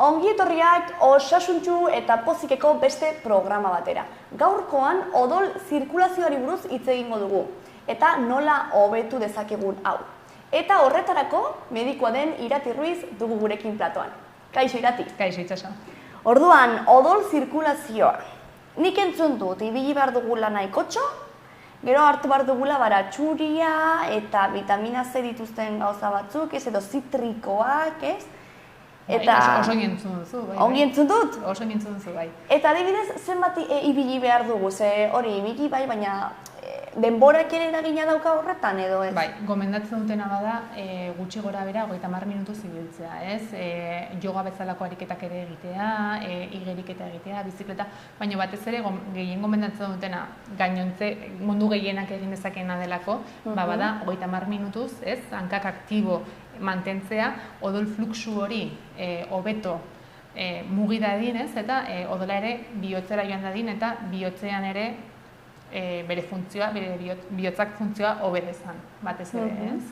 Ongi etorriak osasuntsu eta pozikeko beste programa batera. Gaurkoan odol zirkulazioari buruz hitz egingo dugu eta nola hobetu dezakegun hau. Eta horretarako medikua den Irati Ruiz dugu gurekin platoan. Kaixo Irati. Kaixo Itxaso. Orduan, odol zirkulazioa. Nik entzun dut, ibili behar dugula nahikotxo, gero hartu behar dugula baratxuria eta vitamina C dituzten gauza batzuk, ez edo zitrikoak, ez? Eta oso entzun duzu, bai. Ongi entzun dut? Oso entzun duzu, bai. Eta adibidez, zenbat ibili behar dugu, ze hori ibili bai, baina denborak ere eragina dauka horretan edo ez? Bai, gomendatzen dutena bada gutxi gora bera 30 minutuz ibiltzea, ez? Yoga bezalako ariketak ere egitea, igeriketa egitea, bizikleta, baina batez ere gehien gomendatzen dutena gainontze mundu gehienak egin dezakena delako, bada 30 minutuz, ez? Hankak aktibo mantentzea, odol fluxu hori hobeto mugi dadin, ez? Eta odola ere bihotzera joan dadin eta bihotzean ere bere funtzioa, bere bihotzak funtzioa hobedezan, batez ere, ez?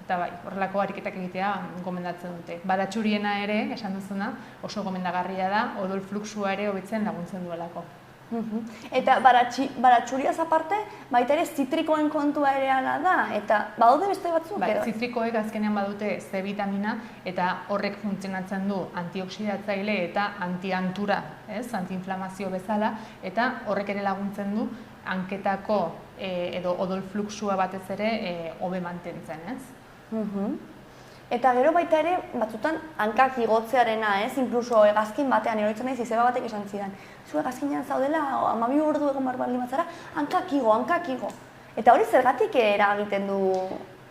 Eta bai, horrelako ariketak egitea gomendatzen dute. Baratxuriena ere, esan duzuna, oso gomendagarria da, odol fluxua ere hobetzen laguntzen duelako. Eta baratxuriaz aparte, baita ere zitrikoen kontua ere ala da, eta badaude beste batzuk? Bai, zitrikoek azkenean badute C vitamina eta horrek funtzionatzen du antioxidatzaile eta antiantura, ez? Antiinflamazio bezala, eta horrek ere laguntzen du hanketako edo odol fluxua batez ere hobe mantentzen, ez? Eta gero baita ere, batzutan hankak igotzearena, ez? Inkluso hegazkin batean, eroitzen naiz izeba batek esan zidan. Zu hegazkinean zaudela, 12 ordu egon baldin batzara, hankak igo. Eta hori zergatik eragiten du?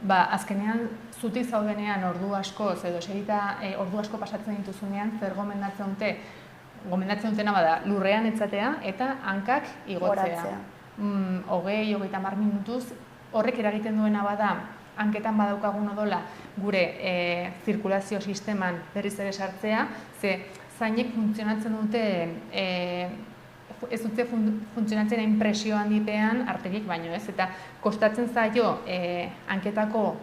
Ba, azkenean, zutik zaudenean ordu asko, edo segita ordu asko pasatzen dituzunean, zer gomendatzen dute? Gomendatzen dutena bada, lurrean etzatea eta hankak igotzea. 20-30 minutuz, horrek eragiten duena bada, hanketan badaukagun odola gure zirkulazio sisteman berriz ere sartzea, ze zainek funtzionatzen dute, ez dute funtzionatzen inpresio handipean arterik baino, ez? Eta kostatzen zaio hanketako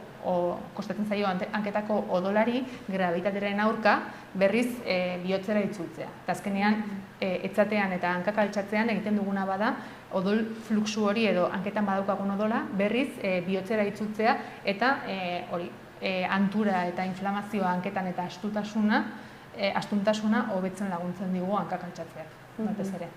odolari grabitateren aurka berriz bihotzera itzultzea. Eta azkenean, etzatean eta hankak altxatzean egiten duguna bada, odol fluxu hori edo hanketan badaukagun odola berriz bihotzera itzultzea eta antura eta inflamazioa hanketan eta astuntasuna hobetzen laguntzen digu hankak altxatzeak, batez ere.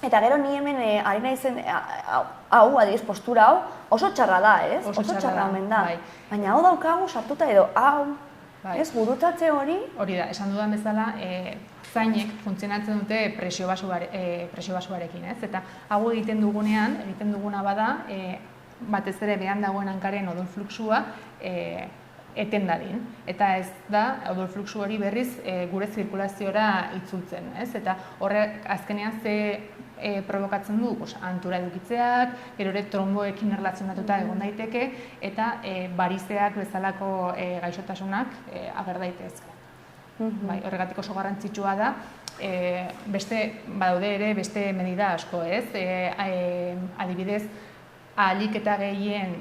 Eta gero ni hemen ari naizen, hau, adibidez, postura hau, oso txarra da, ez? Oso txarra omen da. Baina hau daukagu sartuta edo hau, ez? Gurutatze hori? Hori da, esan dudan bezala, zainek funtzionatzen dute presio basuarekin, ez? Eta hau egiten duguna bada, batez ere behan dagoen hankaren odol fluxua eten dadin. Eta ez da, odol fluxu hori berriz gure zirkulaziora itzultzen, ez? Eta horrek azkenean ze provokatzen du, antura edukitzeak, gero ere tromboekin erlazionatuta egon daiteke, eta barizeak bezalako gaixotasunak ager daitezke. Horregatik oso garrantzitsua da, badaude ere beste medida asko, ez? Adibidez, ahalik eta gehien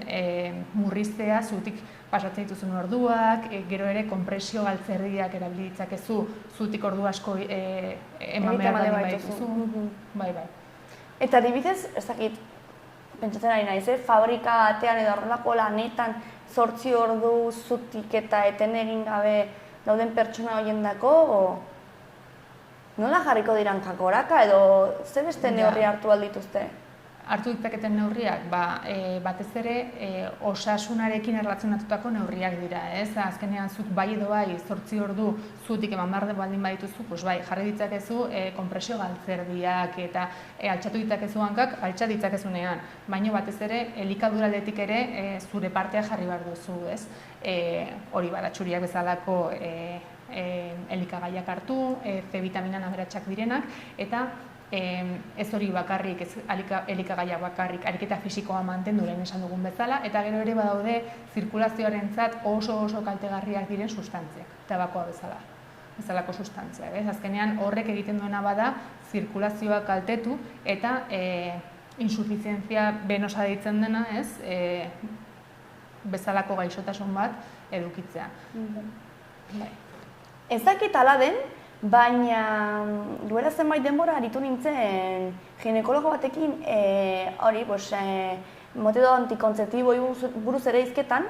murriztea zutik pasatzen dituzun orduak, gero ere konpresio galtzerdiak erabili ditzakezu, zutik ordu asko eman behar baldin badituzu. Bai. Eta adibidez, ez dakit, pentsatzen ari naiz, fabrika atean edo horrelako lanetan 8 ordu zutik eta eten egin gabe dauden pertsona horiendako, nola jarriko dira hankak goraka edo ze beste neurri hartu aldituzte? Hartu ditzaketen neurriak, batez ere osasunarekin erlazionatutako neurriak dira, ez? Azkenean zuk bai edo bai 8 ordu zutik eman behar baldin badituzu, jarri ditzakezu konpresio galtzerdiak eta altxatu ditzakezu hankak altxa ditzakezunean, baina batez ere elikadura aldetik ere zure partea jarri behar duzu, ez? Hori baratxuriak bezalako elikagaiak hartu, C vitaminan aberatsak direnak, eta ez hori bakarrik, ez elikagaiak bakarrik, ariketa fisikoa mantendu lehen esan dugun bezala, eta gero ere badaude zirkulazioarentzat oso kaltegarriak diren sustantziak, tabakoa bezalako sustantziak. Azkenean horrek egiten duena bada zirkulazioa kaltetu eta insufizientzia venosa deitzen dena, ez? Bezalako gaixotasun bat edukitzea. Ez dakit hala den, baina duela zenbait denbora aritu nintzen ginekologo batekin metodo antikontzeptibo buruz ere hizketan,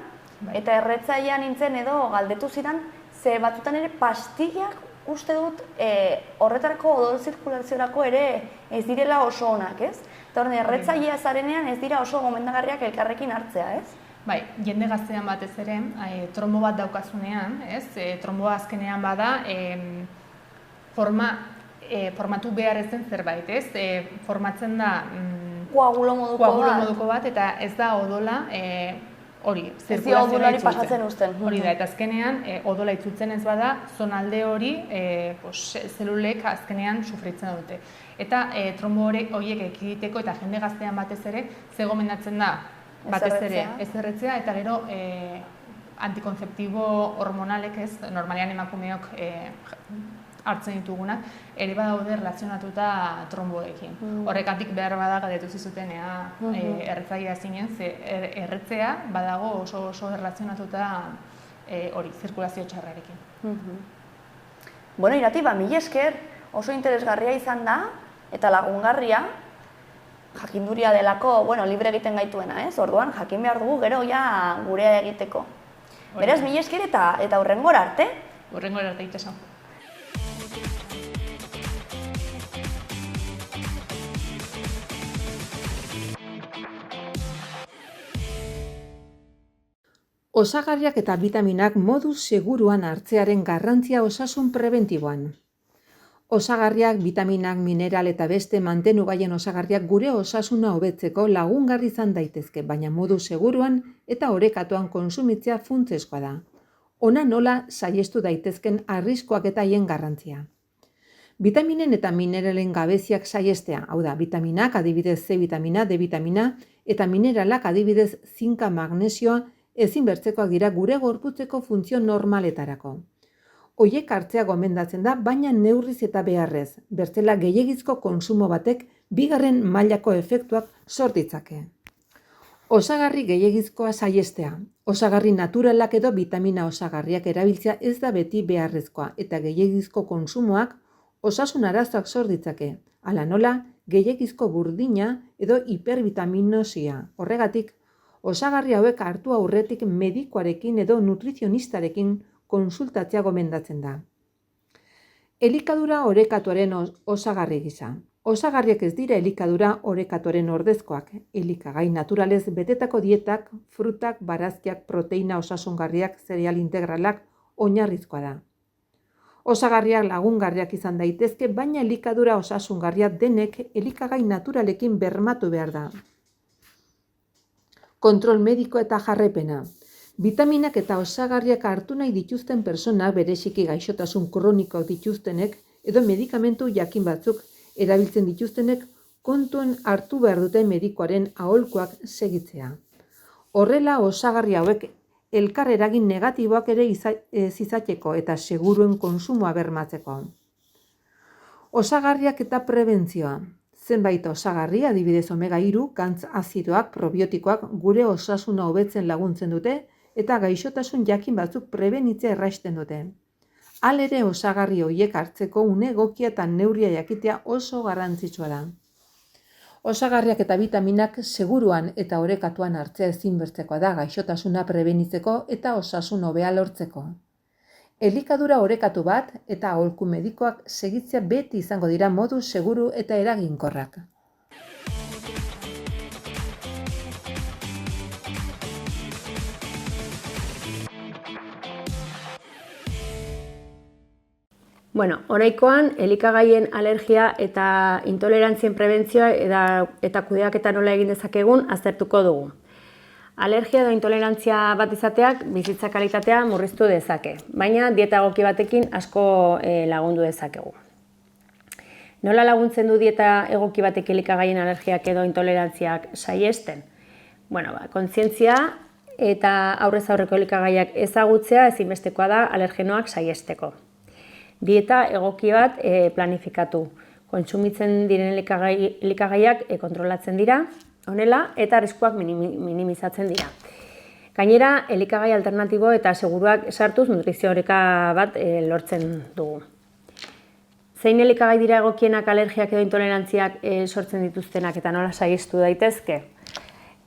eta erretzailea nintzen edo galdetu zidan, ze batzutan ere pastillak uste dut horretarako odol zirkulaziorako ere ez direla oso onak, ez? Eta horren erretzailea zarenean ez dira oso gomendagarriak elkarrekin hartzea, ez? Bai, jende gaztean batez ere, trombo bat daukazunean, ez? Tromboa azkenean bada, formatu behar ezen zerbait, ez? Formatzen da koagulo moduko bat, eta ez da odola hori, zirkulazioa odolari pasatzen usten. Hori da, eta azkenean odola itzultzen ez bada, zonalde hori zelulek azkenean sufritzen dute. Eta trombo horiek ekiditeko eta jende gaztean batez ere, ze gomendatzen da, batez ere, ez erretzea, eta gero antikonzeptibo hormonalek ez, normalean emakumeok hartzen ditugunak, ere badaude relazionatuta tromboekin. Horrekatik behar bada galdetu zizuten erretzailea zinen, ze erretzea badago oso relazionatuta hori, zirkulazio txarrarekin. Bueno, Irati, mila esker, oso interesgarria izan da, eta lagungarria, jakinduria delako, libre egiten gaituena, ez? Orduan, jakin behar dugu gero ja gurea egiteko. Beraz, mila esker eta hurrengora arte. Hurrengora arte itxaso. Osagarriak eta bitaminak modu seguruan hartzearen garrantzia osasun prebentiboan. Osagarriak, bitaminak, mineral eta beste mantenugaien osagarriak gure osasuna hobetzeko lagungarri izan daitezke, baina modu seguruan eta orekatuan kontsumitzea funtsezkoa da. Ona nola saihestu daitezken arriskuak eta haien garrantzia. Bitaminen eta mineralen gabeziak saihestea, hau da, bitaminak adibidez C vitamina, D vitamina eta mineralak adibidez zinka, magnesioa ezinbertzekoak dira gure gorputzeko funtzio normaletarako. Hoiek hartzea gomendatzen da, baina neurriz eta beharrez, bestela gehiegizko kontsumo batek bigarren mailako efektuak sort ditzake. Osagarri gehiegizkoa saihestea. Osagarri naturalak edo bitamina osagarriak erabiltzea ez da beti beharrezkoa eta gehiegizko kontsumoak osasun arazoak sort ditzake. Hala nola, gehiegizko burdina edo hiperbitaminosia. Horregatik, osagarri hauek hartu aurretik medikuarekin edo nutrizionistarekin konsultatzea gomendatzen da. Elikadura orekatuaren osagarri gisa. Osagarriak ez dira elikadura orekatuaren ordezkoak. Elikagai naturalez betetako dietak, frutak, barazkiak, proteina osasungarriak, zereal integralak oinarrizkoa da. Osagarriak lagungarriak izan daitezke, baina elikadura osasungarria denek elikagai naturalekin bermatu behar da. Kontrol mediko eta jarraipena. Bitaminak eta osagarriak hartu nahi dituzten pertsonak, bereziki gaixotasun kronikoak dituztenek edo medikamentu jakin batzuk erabiltzen dituztenek kontuan hartu behar duten medikuaren aholkuak segitzea. Horrela, osagarri hauek elkar eragin negatiboak ere izateko eta seguruen kontsumoa bermatzeko. Osagarriak eta prebentzioa. Zenbait osagarri, adibidez omega-3, gantz azidoak, probiotikoak gure osasuna hobetzen laguntzen dute eta gaixotasun jakin batzuk prebenitzea erraisten dute. Halere osagarri horiek hartzeko une egokia eta neurria jakitea oso garrantzitsua da. Osagarriak eta bitaminak seguruan eta orekatuan hartzea ezinbestekoa da gaixotasuna prebenitzeko eta osasun hobea lortzeko. Elikadura orekatu bat eta aholku medikoak segitzea beti izango dira modu seguru eta eraginkorrak. Oraingoan elikagaien alergia eta intolerantzien prebentzioa eta kudeaketa nola egin dezakegun aztertuko dugu. Alergia edo intolerantzia bat izateak bizitza kalitatea murriztu dezake, baina dieta egoki batekin asko lagundu dezakegu. Nola laguntzen du dieta egoki batek elikagaien alergiak edo intolerantziak saihesten? Kontzientzia eta aurrez aurreko elikagaiak ezagutzea ezinbestekoa da alergenoak saihesteko. Dieta egoki bat planifikatu. Kontsumitzen diren elikagaiak kontrolatzen dira, honela, eta arriskuak minimizatzen dira. Gainera, elikagai alternatibo eta seguruak sartuz nutrizio oreka bat lortzen dugu. Zein elikagai dira egokienak alergiak edo intolerantziak sortzen dituztenak eta nola saihestu daitezke?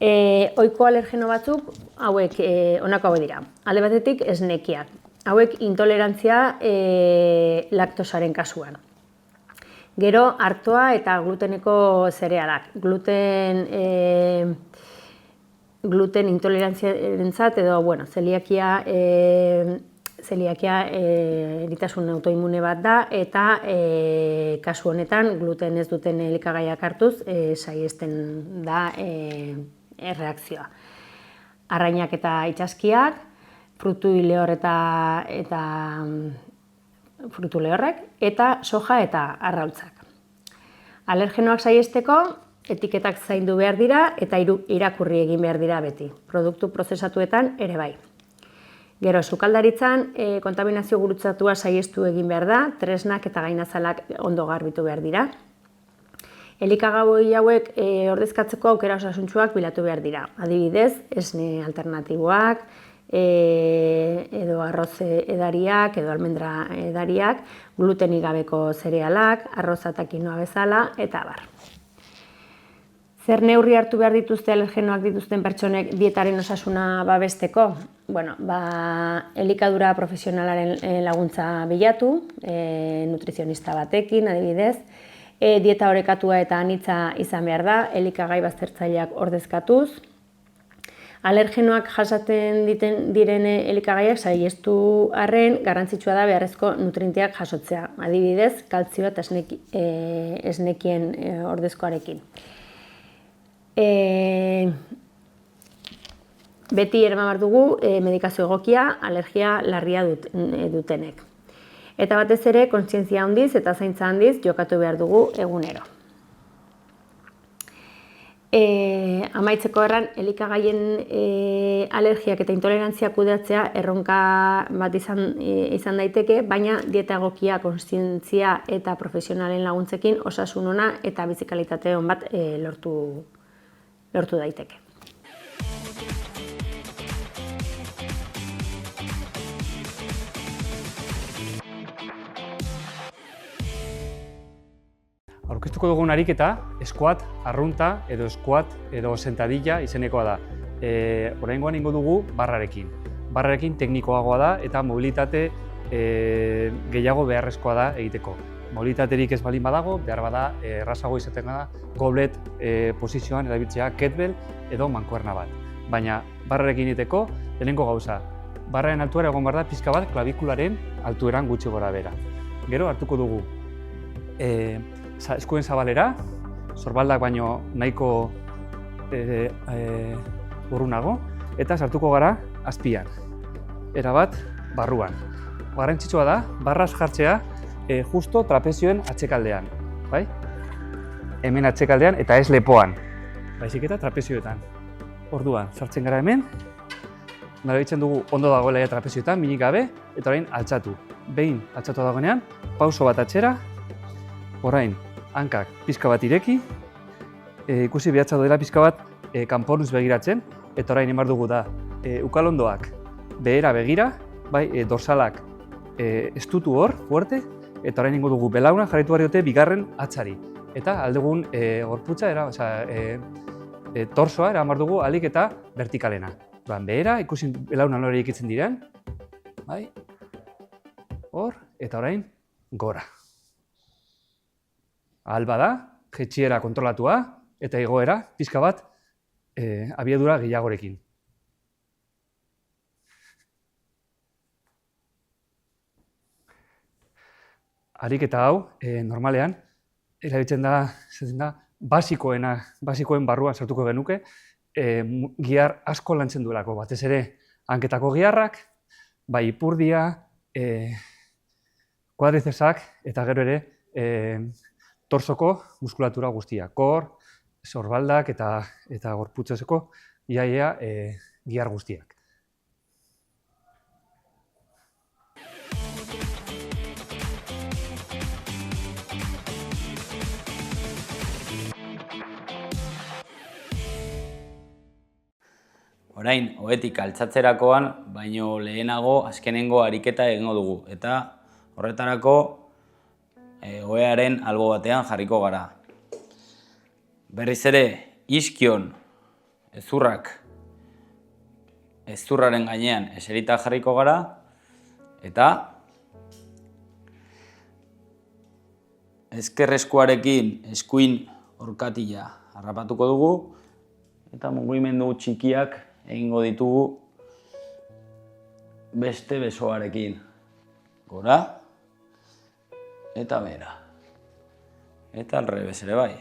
Ohiko alergeno batzuk hauek honako hauek dira. Alde batetik esnekiak. Hauek intolerantzia laktosaren kasuan. Gero artoa eta gluteneko zerealak. Gluten intolerantziarentzat edo zeliakia eritasun autoimune bat da eta kasu honetan gluten ez duten elikagaiak hartuz saihesten da erreakzioa. Arrainak eta itsaskiak, frutu lehorrek eta soja eta arrautzak. Alergenoak saihesteko etiketak zaindu behar dira eta irakurri egin behar dira beti, produktu prozesatuetan ere bai. Gero, sukaldaritzan kontaminazio gurutzatua saihestu egin behar da, tresnak eta gainazalak ondo garbitu behar dira. Elikagabai hauek ordezkatzeko aukera osasuntsuak bilatu behar dira. Adibidez, esne alternatiboak, edo arroz edariak, edo almendra edariak, glutenik gabeko zerealak, arroza eta kinoa bezala, eta abar. Zer neurri hartu behar dituzte alergenoak dituzten pertsonek dietaren osasuna babesteko? Elikadura profesionalaren laguntza bilatu, nutrizionista batekin, adibidez, dieta orekatua eta anitza izan behar da, elikagai baztertzaileak ordezkatuz. Alergenoak jasaten diren elikagaiak saihestu arren garrantzitsua da beharrezko nutrienteak jasotzea, adibidez, kaltzioa eta esnekien ordezkoarekin. Beti eraman behar dugu medikazio egokia alergia larria dutenek. Eta batez ere, kontzientzia handiz eta zaintza handiz jokatu behar dugu egunero. Amaitzeko erran, elikagaien alergiak eta intolerantziak kudeatzea erronka bat izan daiteke, baina dieta egokia, kontzientzia eta profesionalen laguntzekin osasun ona eta bizikalitate on bat lortu daiteke. Aurkeztuko dugun ariketa, squat, arrunta edo squat edo sentadilla izenekoa da. Oraingoan ingo dugu barrarekin. Barrarekin teknikoagoa da eta mobilitate gehiago beharrezkoa da egiteko. Mobilitaterik ez balin badago, behar bada errazago izaten da goblet posizioan erabiltzea kettlebell edo mankuerna bat. Baina barrarekin egiteko lehenengo gauza. Barraren altuera egon behar da pixka bat klabikularen altueran gutxi gora bera. Gero hartuko dugu eskuen zabalera, sorbaldak baino nahiko urrunago, eta sartuko gara azpian, erabat barruan. Garrantzitsua da, barraz jartzea justo trapezioen atzekaldean, bai? Hemen atzekaldean eta ez lepoan, baizik eta trapezioetan. Orduan, sartzen gara hemen, narabitzen dugu ondo dagoela trapezioetan, minik gabe, eta orain altxatu. Behin altxatu dagoenean, pauso bat atxera, orain, hankak pizka bat ireki, ikusi behatza dela pizka bat kanpornuz begiratzen, eta orain emar dugu da ukalondoak behera begira, bai, dorsalak estutu hor, fuerte, eta orain ingo dugu belauna jarraitu behar dute bigarren atzari. Eta aldegun gorputza, torsoa eraman dugu alik eta vertikalena. Behera, ikusi belauna nore ikitzen diren, bai, hor, eta orain gora. Alba da, jaitsiera kontrolatua eta igoera pixka bat abiadura gehiagorekin. Ariketa hau, normalean, erabiltzen da basikoen barruan sartuko genuke, gihar asko lantzen duelako, batez ere hanketako giharrak, bai ipurdia, kuadrizesak eta gero ere torsoko muskulatura guztia, kor, sorbaldak eta gorputzezeko iaia gihar guztiak. Orain, ohetik altzatzerakoan, baino lehenago azkenengo ariketa egingo dugu. Eta horretarako ohearen albo batean jarriko gara. Berriz ere, iskion ezurraren gainean eserita jarriko gara, eta ezker eskuarekin eskuin orkatila harrapatuko dugu, eta mugimendu txikiak egingo ditugu beste besoarekin. Gora, eta bera. Eta alrebes ere bai.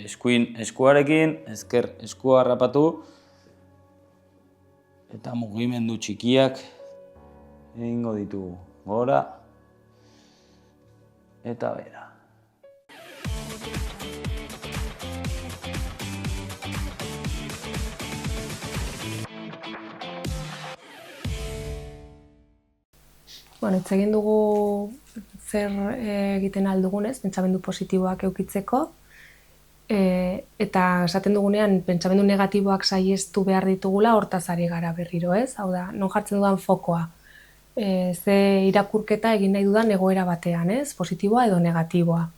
Eskuin eskuarekin, ezker eskua harrapatu, eta mugimendu txikiak egingo ditugu. Gora, eta bera. Bueno, hitz egin dugu zer egiten aldugunez, pentsamendu positiboak eukitzeko, eta esaten dugunean pentsamendu negatiboak saihestu behar ditugula, hortaz ari gara berriro, ez? Hau da, non jartzen dudan fokoa. Ze irakurketa egin nahi dudan egoera batean, ez? Positiboa edo negatiboa.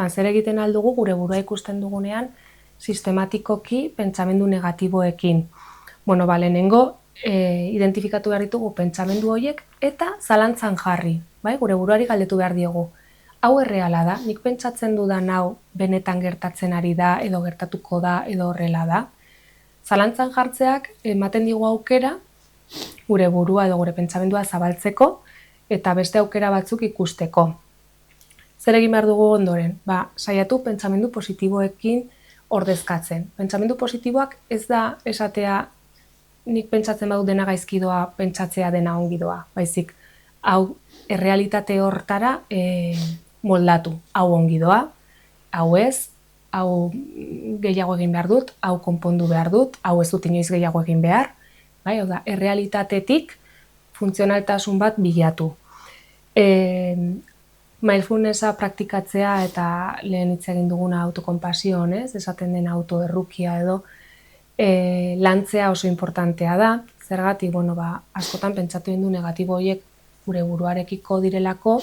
Zer egiten aldugu gure burua ikusten dugunean sistematikoki pentsamendu negatiboekin. Bueno, lehenengo, identifikatu behar ditugu pentsamendu horiek eta zalantzan jarri, bai? Gure buruari galdetu behar diogu. Hau erreala da, nik pentsatzen dudan hau benetan gertatzen ari da, edo gertatuko da, edo horrela da. Zalantzan jartzeak ematen digu aukera gure burua edo gure pentsamendua zabaltzeko eta beste aukera batzuk ikusteko. Zer egin behar dugu ondoren? Saiatu pentsamendu positiboekin ordezkatzen. Pentsamendu positiboak ez da esatea nik pentsatzen badut dena gaizki doa, pentsatzea dena ongi doa. Baizik, hau errealitate hortara moldatu. Hau ongi doa, hau ez, hau gehiago egin behar dut, hau konpondu behar dut, hau ez dut inoiz gehiago egin behar. Hau da, errealitatetik funtzionaltasun bat bilatu. Mindfulnessa praktikatzea eta lehen hitz egin duguna autokonpasio honez, esaten den autoerrukia edo, lantzea oso importantea da, zergatik, askotan pentsatu egin du negatibo horiek gure buruarekiko direlako,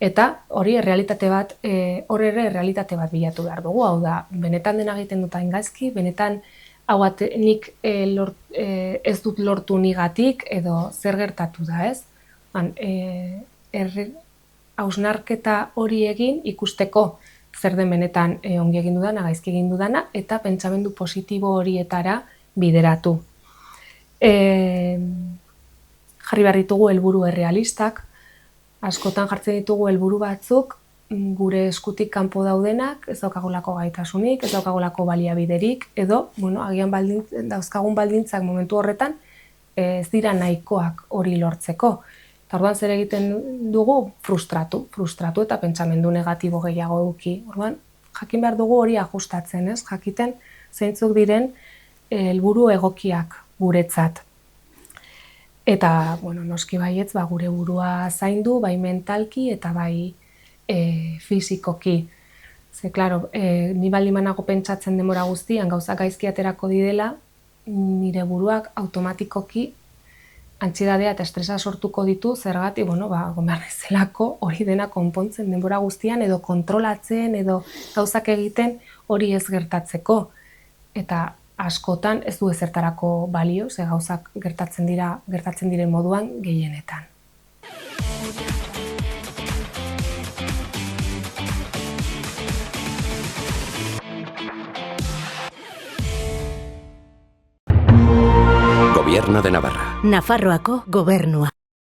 eta hori errealitate bat, hor ere errealitate bat bilatu behar dugu, hau da, benetan dena egiten dut hain gaizki, benetan hau nik ez dut lortu nigatik, edo zer gertatu da, ez? Hausnarketa hori egin ikusteko zer den benetan ongi egin dudana, gaizki egin dudana, eta pentsamendu positibo horietara bideratu. Jarri behar ditugu helburu errealistak, askotan jartzen ditugu helburu batzuk, gure eskutik kanpo daudenak, ez daukagulako gaitasunik, ez daukagulako baliabiderik, edo, agian dauzkagun baldintzak momentu horretan, ez dira nahikoak hori lortzeko. Eta orduan zer egiten dugu frustratu eta pentsamendu negatibo gehiago eduki. Orduan, jakin behar dugu hori ajustatzen, ez? Jakiten zeintzuk diren helburu egokiak guretzat. Eta, noski baietz, gure burua zaindu, bai mentalki eta bai fisikoki. Ze, klaro, ni baldin banago pentsatzen denbora guztian gauzak gaizki aterako direla, nire buruak automatikoki antsiedadea eta estresa sortuko ditu, zergatik, behar zelako hori dena konpontzen denbora guztian, edo kontrolatzen, edo gauzak egiten hori ez gertatzeko. Eta askotan ez du ezertarako balio, ze gauzak gertatzen diren moduan gehienetan. Gobierno de Navarra. Nafarroako gobernua.